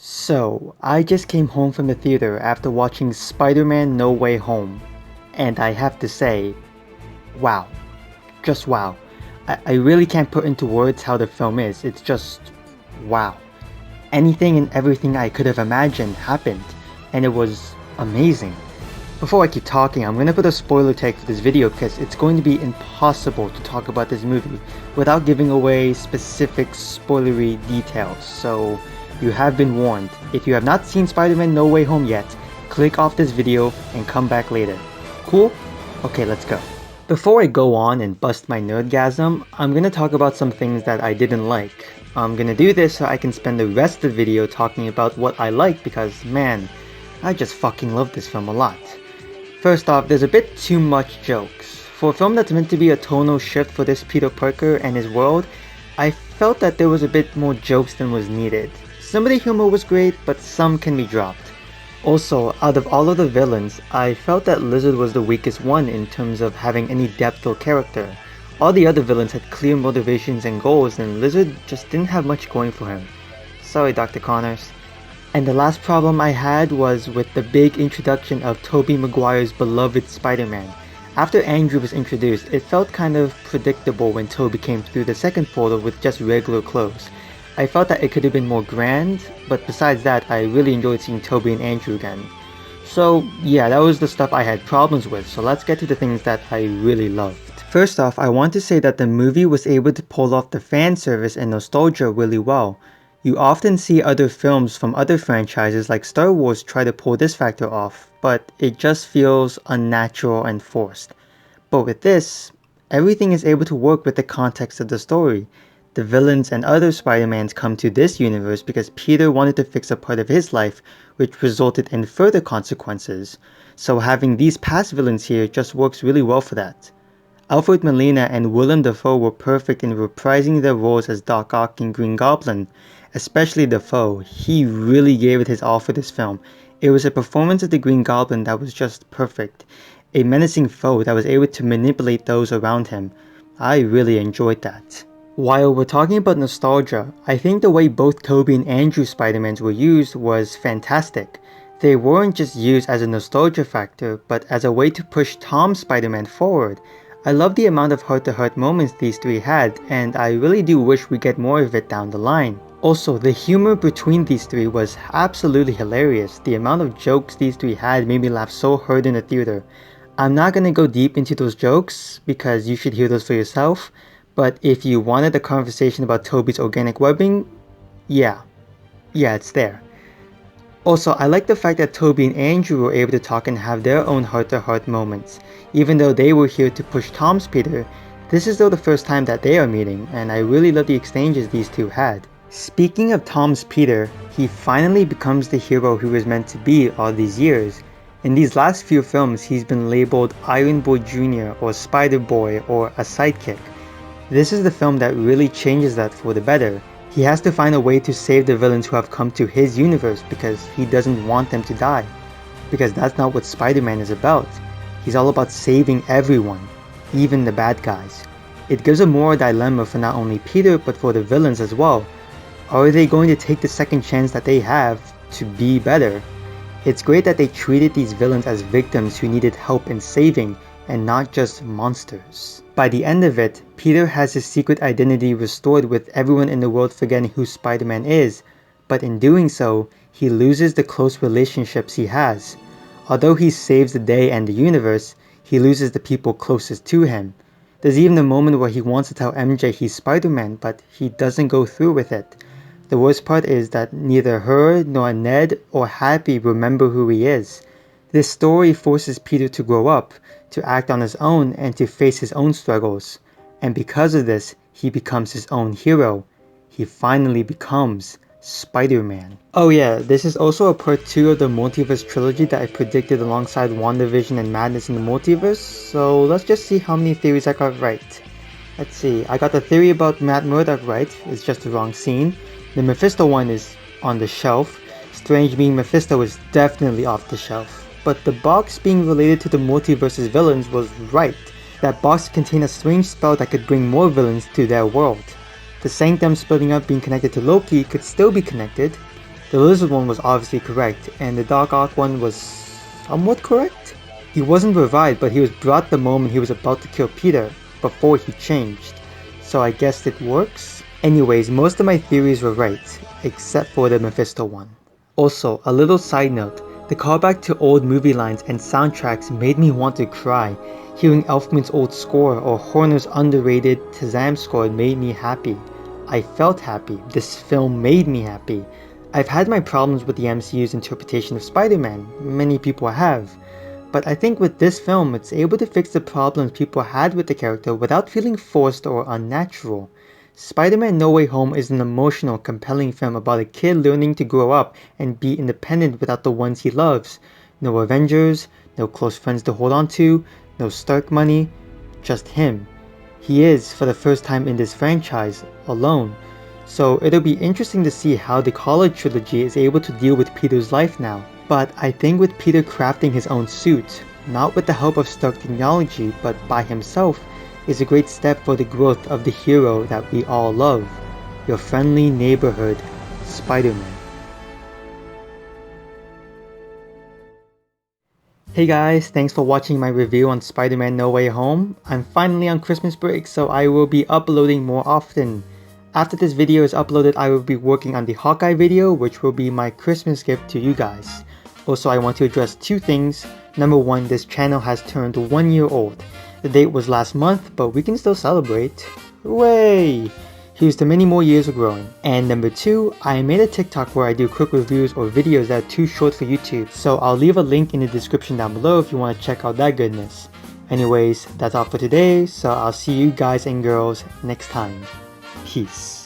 So, I just came home from the theater after watching Spider-Man No Way Home, and I have to say, wow. Just wow. I really can't put into words how the film is, it's just wow. Anything and everything I could have imagined happened, and it was amazing. Before I keep talking, I'm gonna put a spoiler tag for this video because it's going to be impossible to talk about this movie without giving away specific spoilery details, so you have been warned. If you have not seen Spider-Man No Way Home yet, click off this video and come back later. Cool? Okay, let's go. Before I go on and bust my nerdgasm, I'm gonna talk about some things that I didn't like. I'm gonna do this so I can spend the rest of the video talking about what I like because, man, I just fucking love this film a lot. First off, there's a bit too much jokes. For a film that's meant to be a tonal shift for this Peter Parker and his world, I felt that there was a bit more jokes than was needed. Some of the humor was great, but some can be dropped. Also, out of all of the villains, I felt that Lizard was the weakest one in terms of having any depth or character. All the other villains had clear motivations and goals, and Lizard just didn't have much going for him. Sorry, Dr. Connors. And the last problem I had was with the big introduction of Tobey Maguire's beloved Spider-Man. After Andrew was introduced, it felt kind of predictable when Tobey came through the second portal with just regular clothes. I felt that it could have been more grand, but besides that, I really enjoyed seeing Tobey and Andrew again. So yeah, that was the stuff I had problems with, so let's get to the things that I really loved. First off, I want to say that the movie was able to pull off the fan service and nostalgia really well. You often see other films from other franchises like Star Wars try to pull this factor off, but it just feels unnatural and forced. But with this, everything is able to work with the context of the story. The villains and other Spider-Mans come to this universe because Peter wanted to fix a part of his life, which resulted in further consequences. So having these past villains here just works really well for that. Alfred Molina and Willem Dafoe were perfect in reprising their roles as Doc Ock and Green Goblin, especially Dafoe. He really gave it his all for this film. It was a performance of the Green Goblin that was just perfect, a menacing foe that was able to manipulate those around him. I really enjoyed that. While we're talking about nostalgia, I think the way both Tobey and Andrew Spider-Mans were used was fantastic. They weren't just used as a nostalgia factor, but as a way to push Tom's Spider-Man forward. I love the amount of heart-to-heart moments these three had, and I really do wish we get more of it down the line. Also, the humor between these three was absolutely hilarious. The amount of jokes these three had made me laugh so hard in the theater. I'm not gonna go deep into those jokes, because you should hear those for yourself, but if you wanted a conversation about Tobey's organic webbing, yeah, it's there. Also, I like the fact that Tobey and Andrew were able to talk and have their own heart-to-heart moments. Even though they were here to push Tom's Peter, this is still the first time that they are meeting, and I really love the exchanges these two had. Speaking of Tom's Peter, he finally becomes the hero he was meant to be all these years. In these last few films, he's been labeled Iron Boy Jr. or Spider-Boy or a sidekick. This is the film that really changes that for the better. He has to find a way to save the villains who have come to his universe because he doesn't want them to die. Because that's not what Spider-Man is about. He's all about saving everyone, even the bad guys. It gives a moral dilemma for not only Peter but for the villains as well. Are they going to take the second chance that they have to be better? It's great that they treated these villains as victims who needed help in saving and not just monsters. By the end of it, Peter has his secret identity restored with everyone in the world forgetting who Spider-Man is, but in doing so, he loses the close relationships he has. Although he saves the day and the universe, he loses the people closest to him. There's even a moment where he wants to tell MJ he's Spider-Man, but he doesn't go through with it. The worst part is that neither her, nor Ned, or Happy remember who he is. This story forces Peter to grow up, to act on his own, and to face his own struggles. And because of this, he becomes his own hero. He finally becomes Spider-Man. Oh yeah, this is also a part 2 of the Multiverse trilogy that I predicted alongside WandaVision and Madness in the Multiverse, so let's just see how many theories I got right. Let's see, I got the theory about Matt Murdock right, it's just the wrong scene. The Mephisto one is on the shelf. Strange being Mephisto is definitely off the shelf. But the box being related to the multiverse's villains was right. That box contained a strange spell that could bring more villains to their world. The Sanctum splitting up being connected to Loki could still be connected. The lizard one was obviously correct, and the Doc Ock one was somewhat correct? He wasn't revived, but he was brought the moment he was about to kill Peter, before he changed. So I guess it works? Anyways, most of my theories were right, except for the Mephisto one. Also, a little side note, the callback to old movie lines and soundtracks made me want to cry. Hearing Elfman's old score or Horner's underrated Shazam score made me happy. I felt happy. This film made me happy. I've had my problems with the MCU's interpretation of Spider-Man, many people have, but I think with this film it's able to fix the problems people had with the character without feeling forced or unnatural. Spider-Man No Way Home is an emotional, compelling film about a kid learning to grow up and be independent without the ones he loves. No Avengers, no close friends to hold on to, no Stark money, just him. He is, for the first time in this franchise, alone. So it'll be interesting to see how the college trilogy is able to deal with Peter's life now. But I think with Peter crafting his own suit, not with the help of Stark technology but by himself, is a great step for the growth of the hero that we all love. Your friendly neighborhood Spider-Man. Hey guys, thanks for watching my review on Spider-Man No Way Home. I'm finally on Christmas break, so I will be uploading more often. After this video is uploaded, I will be working on the Hawkeye video, which will be my Christmas gift to you guys. Also, I want to address two things. Number one, this channel has turned 1 year old. The date was last month, but we can still celebrate. Hooray! Here's to many more years of growing. And number two, I made a TikTok where I do quick reviews or videos that are too short for YouTube, so I'll leave a link in the description down below if you want to check out that goodness. Anyways, that's all for today, so I'll see you guys and girls next time. Peace.